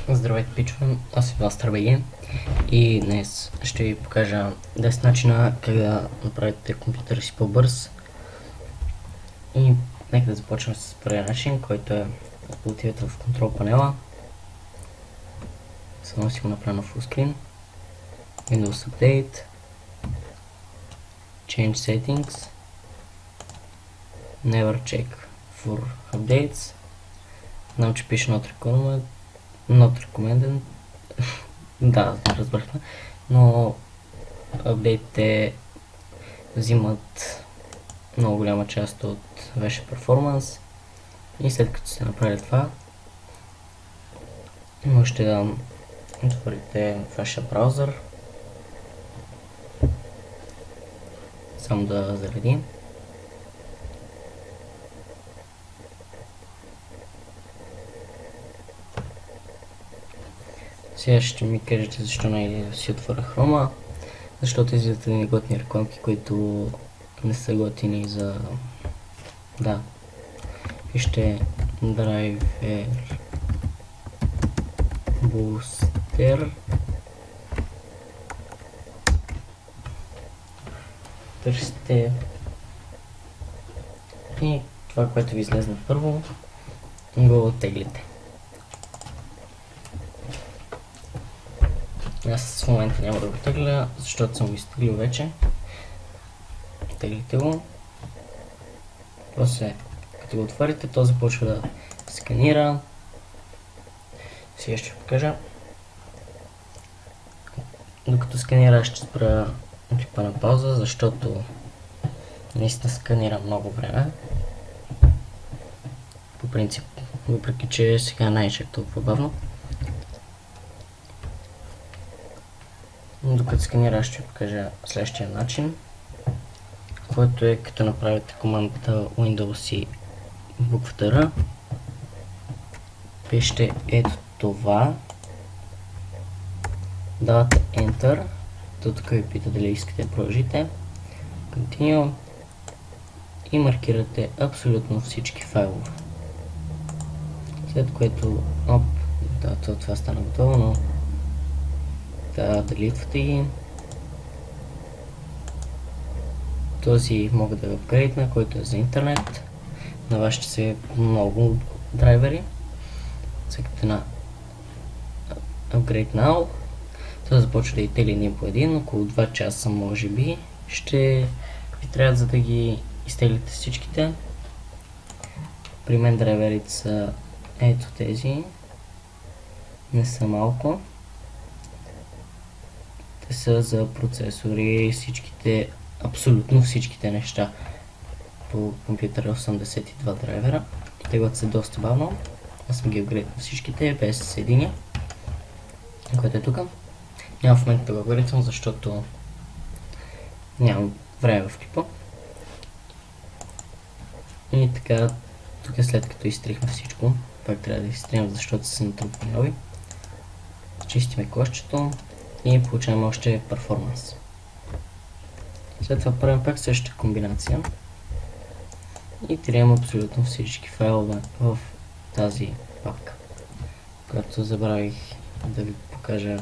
Здравейте, пичове, аз съм Астърбеги и днес ще ви покажа 10 начина как да направите компютъра си по-бърз. И нека да започнем с първия начин, който е да отидете в контрол панела. Само си го направя на full screen. Windows Update, Change Settings, Never Check for Updates. Знам, че пише Not recommended. Да, разбрахме, но апдейтите взимат много голяма част от вашия перформанс и след като сте направили това, можете да отворите вашия браузър, само да зареди. Сега ще ми кажете защо не си отворя Chrome, защото излизат едни готини рекламки, които не са готини за... Да. Вижте Driver Booster. Търсите и това, което ви излезе първо, го оттеглите. Аз в момента няма да го тегля, защото съм го изтеглил вече. Теглите го. После, като го отворите, то започва да сканира. Сега ще покажа. Докато сканира, ще спра клипа на пауза, защото наистина сканира много време. По принцип, въпреки че сега не е чак толкова бавно. Докато сканира, ще ви покажа следващия начин, който е като направите командата Windows и буквата R. Пишете ето това, давате Enter, тук ви пита дали искате да продължите, Continue и маркирате абсолютно всички файлове. След което, да, това стана готово, но да делитвате ги. Този мога да го апгрейдна, който е за интернет. На вас ще се много драйвери. Цъкате на Upgrade Now. Това започва да изтегли един по един, около 2 часа може би. Ще ви трябва, за да ги изтеглите всичките. При мен драйверите са ето тези. Не са малко. Те са за процесори, всичките, абсолютно всичките неща по компютъра 82 драйвера. Теглят се доста бавно. Аз съм ги апгрейднал всичките, без единия, който е тук. Няма в момента да го апгрейдвам, защото нямам време в клипа. И така, тук след като изтрихме всичко, пак трябва да изтрим, защото са натрупани нови. Чистиме кошчето и получаваме още перформанс. След това правим пак същата комбинация и трием абсолютно всички файлове в тази папка, която забравих да ви покажа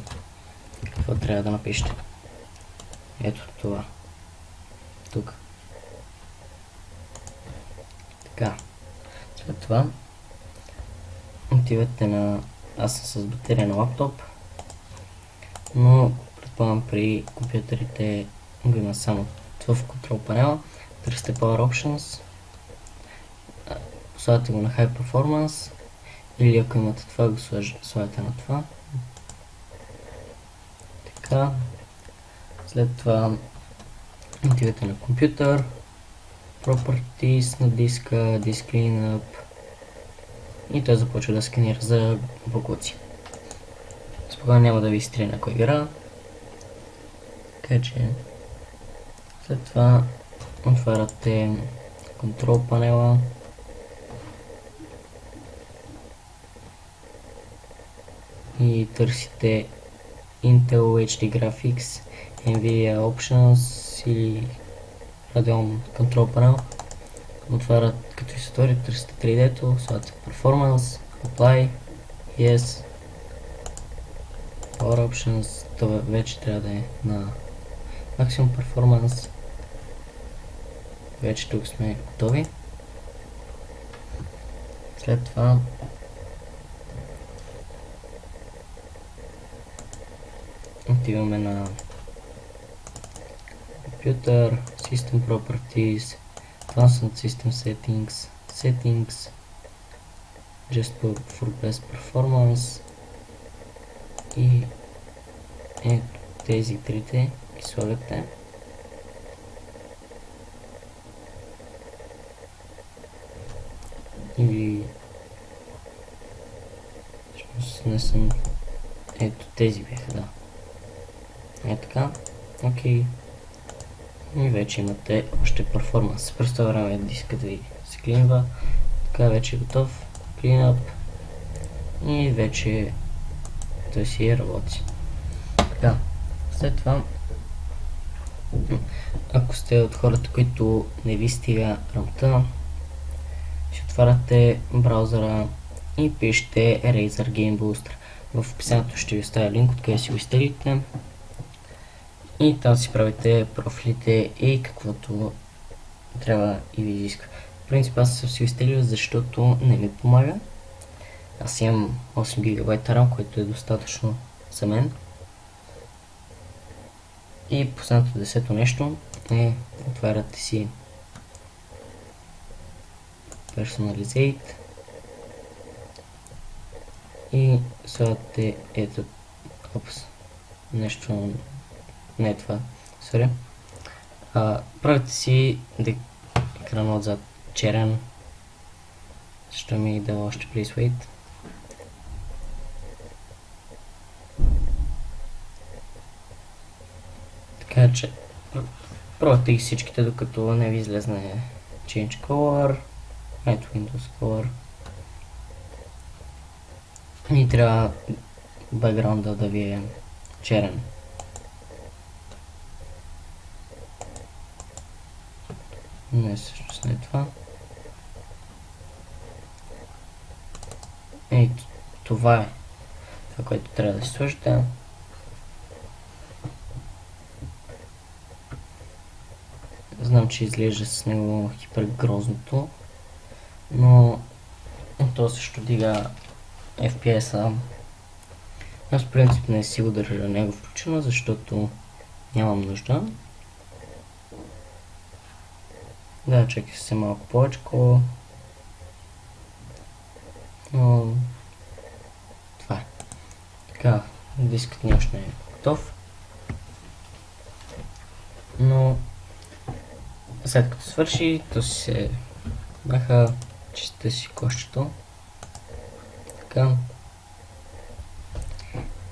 какво трябва да напишете. Ето това. Тук. Така. След това отивате на... Аз съм с батерия на лаптоп, но предполагам при компютрите го има само в контрол панела. Търсите Power Options, слагате го на High Performance или ако имате това, го слагате на това. Така. След това отивате на компютър, Properties, на диска, Disk Cleanup и той започва да сканира за буклуци. Спокойно няма да ви изтрие на кой игра. Така че след това отваряте контрол панела. И търсите Intel HD Graphics, NVIDIA Options или Radeon Control Panel. Отварят като и се отвори 3D-то, слагате Performance, Apply, Yes, Power Options, това вече трябва да е на Maximum Performance. Вече тук сме готови. След това отиваме на Computer, System Properties, Advanced System Settings, Just for Best Performance и ето тези трите ги слагате. Или не съм... Ето тези бяха, да. Ето така. Окей. И вече имате още перформанс. През това време дискът ви се клинва. Така вече е готов. Cleanup. И вече той си работи. Така. След това, ако сте от хората, които не ви стига рамта, ще отваряте браузъра и пишете Razer Game Booster. В описанието ще ви оставя линк, откъде си го изтеглите. И там си правите профилите и каквото трябва и ви изиска. В принцип аз съм си го изтеглил, защото не ми помага. Аз имам 8 GB RAM, което е достатъчно за мен. И последното 10-то нещо е отваряте си Personalizate и слагате ето нещо, не е това, sorry. Правите си екрана отзад черен, защо ми дава още please wait. Така че пробвате ги всичките, докато не ви излезне Change Color, ето Windows Color. И трябва бекграунда да ви е черен. Не, всъщност не е това. Ето, това е това, което трябва да си сложите. Знам, че изглежда с него хипергрозното, но то също дига FPS-а. Аз в принцип не си го държа на него включено, защото нямам нужда. Да, чакай се малко повече, но това е. Така, дискът ни още не е готов, но след като свърши, то си се бяха чистите си кошчето. Така.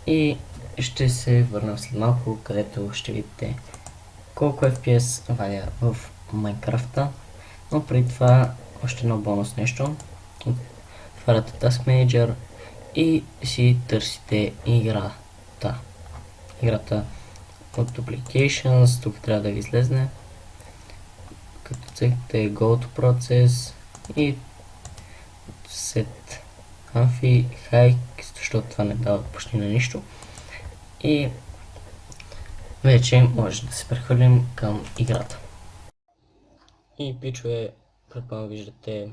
И ще се върнем след малко, където ще видите колко FPS вадя в Майнкрафта. Но преди това още едно бонус нещо. Отваряте Task Manager и си търсите играта. Играта от Applications, тук трябва да ви излезне. Като цъкате Go to Process и Set Amphi High, защото това не дава почти на нищо. И вече може да се прехвърлим към играта. И пичове, предполагам виждате,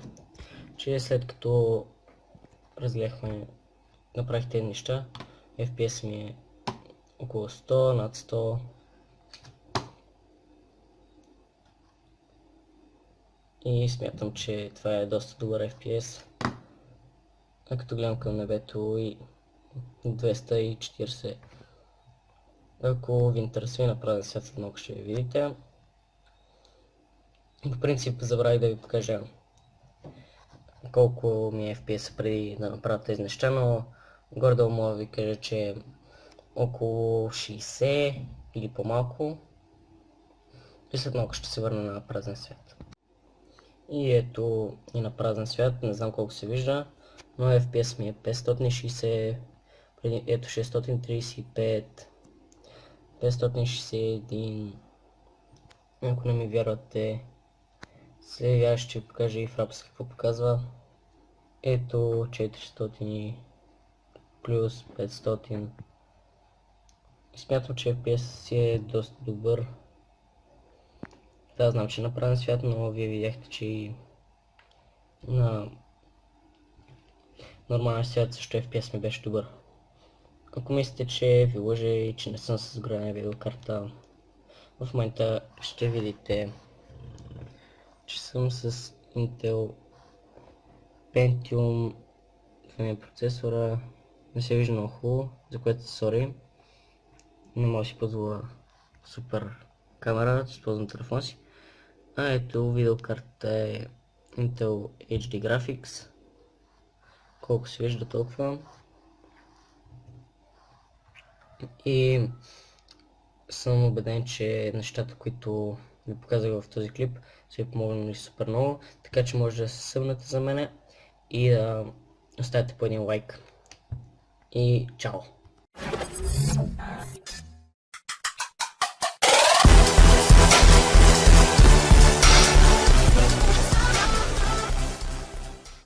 че след като разгледахме, направих тези неща, FPS ми е около 100, над 100. И смятам, че това е доста добър FPS. А като гледам към небето и 240. Ако ви интересува на празен свят, след малко ще ви видите. По принцип забравих да ви покажа колко ми е FPS преди да направя тези неща, но горе-долу мога да ви кажа, че е около 60 или по-малко. И след малко ще се върна на празен свят. И ето и на празен свят, не знам колко се вижда, но FPS ми е 560, Ето 635, 561. Ако не ми вярвате, сега ще ви покажа и Fraps какво показва. Ето 400 плюс 500. Смятам, че FPS си е доста добър. Да, знам, че е направен свят, но вие видяхте, че и на нормален свят също FPS ми беше добър. Ако мислите, че ви лъжа и че не съм с вградена видеокарта, в момента ще видите, че съм с Intel Pentium 2 процесора. Не се вижда много хубаво, за което сори. Не мога да си позволя супер камера, използвам телефон си. А ето видеокарта е Intel HD Graphics. Колко се вижда толкова. И съм убеден, че нещата, които ви показах в този клип, са ви помогнали супер много. Така че може да се събнете за мене и да оставите по един лайк. И чао!